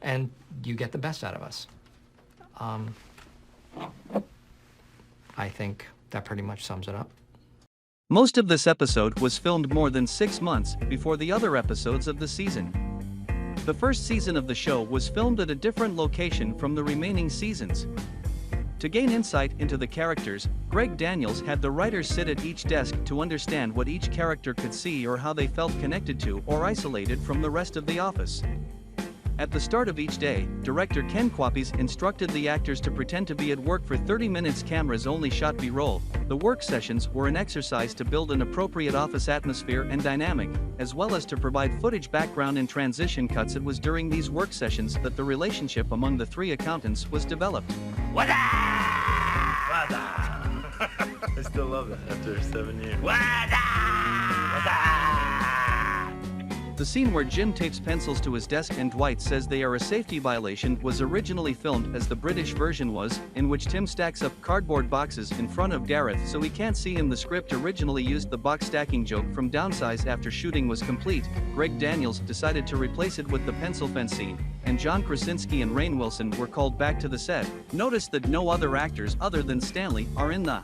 and you get the best out of us. I think that pretty much sums it up. Most of this episode was filmed more than 6 months before the other episodes of the season. The first season of the show was filmed at a different location from the remaining seasons. To gain insight into the characters, Greg Daniels had the writers sit at each desk to understand what each character could see or how they felt connected to or isolated from the rest of the office. At the start of each day, director Ken Kwapis instructed the actors to pretend to be at work for 30 minutes. Cameras only shot B-roll. The work sessions were an exercise to build an appropriate office atmosphere and dynamic, as well as to provide footage background and transition cuts. It was during these work sessions that the relationship among the three accountants was developed. Wada! Wada! I still love that after 7 years. Wada! Wada! The scene where Jim tapes pencils to his desk and Dwight says they are a safety violation was originally filmed as the British version was, in which Tim stacks up cardboard boxes in front of Gareth so he can't see him. The script originally used the box stacking joke from Downsize. After shooting was complete, Greg Daniels decided to replace it with the pencil fence scene, and John Krasinski and Rainn Wilson were called back to the set. Notice that no other actors other than Stanley are in the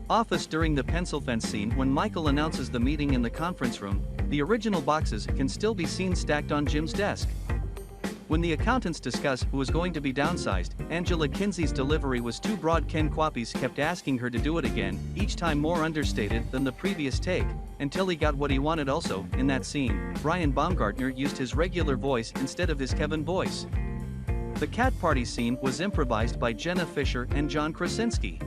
office during the pencil fence scene. When Michael announces the meeting in the conference room, the original boxes can still be seen stacked on Jim's desk. When the accountants discuss who was going to be downsized, Angela Kinsey's delivery was too broad. Ken Kwapis kept asking her to do it again, each time more understated than the previous take, until he got what he wanted. Also, in that scene, Brian Baumgartner used his regular voice instead of his Kevin voice. The cat party scene was improvised by Jenna Fischer and John Krasinski.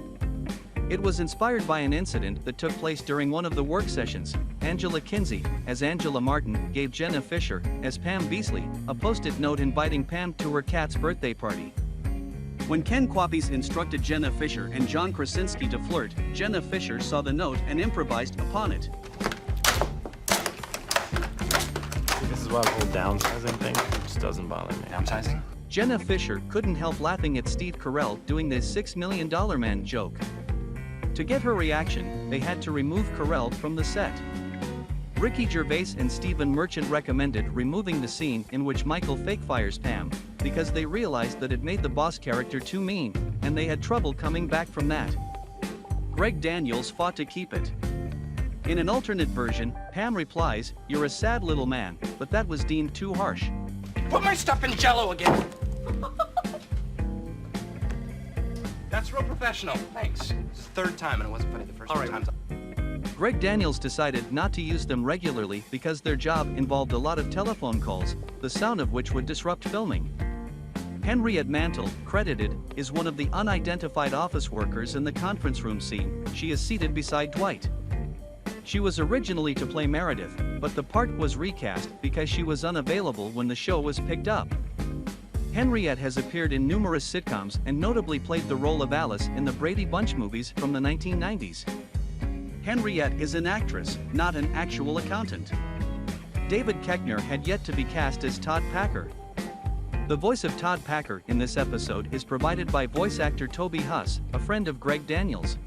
It was inspired by an incident that took place during one of the work sessions. Angela Kinsey, as Angela Martin, gave Jenna Fischer, as Pam Beasley, a post-it note inviting Pam to her cat's birthday party. When Ken Kwapis instructed Jenna Fischer and John Krasinski to flirt, Jenna Fischer saw the note and improvised upon it. This is why the whole downsizing thing just doesn't bother me. Downsizing? Jenna Fischer couldn't help laughing at Steve Carell doing the $6 million man joke. To get her reaction, they had to remove Carell from the set. Ricky Gervais and Stephen Merchant recommended removing the scene in which Michael fake fires Pam, because they realized that it made the boss character too mean, and they had trouble coming back from that. Greg Daniels fought to keep it. In an alternate version, Pam replies, "You're a sad little man," but that was deemed too harsh. Put my stuff in Jell-O again! That's real professional. Thanks. It's the third time and it wasn't funny the first two times. Greg Daniels decided not to use them regularly because their job involved a lot of telephone calls, the sound of which would disrupt filming. Henriette Mantel, credited, is one of the unidentified office workers in the conference room scene. She is seated beside Dwight. She was originally to play Meredith, but the part was recast because she was unavailable when the show was picked up. Henriette has appeared in numerous sitcoms and notably played the role of Alice in the Brady Bunch movies from the 1990s. Henriette is an actress, not an actual accountant. David Koechner had yet to be cast as Todd Packer. The voice of Todd Packer in this episode is provided by voice actor Toby Huss, a friend of Greg Daniels.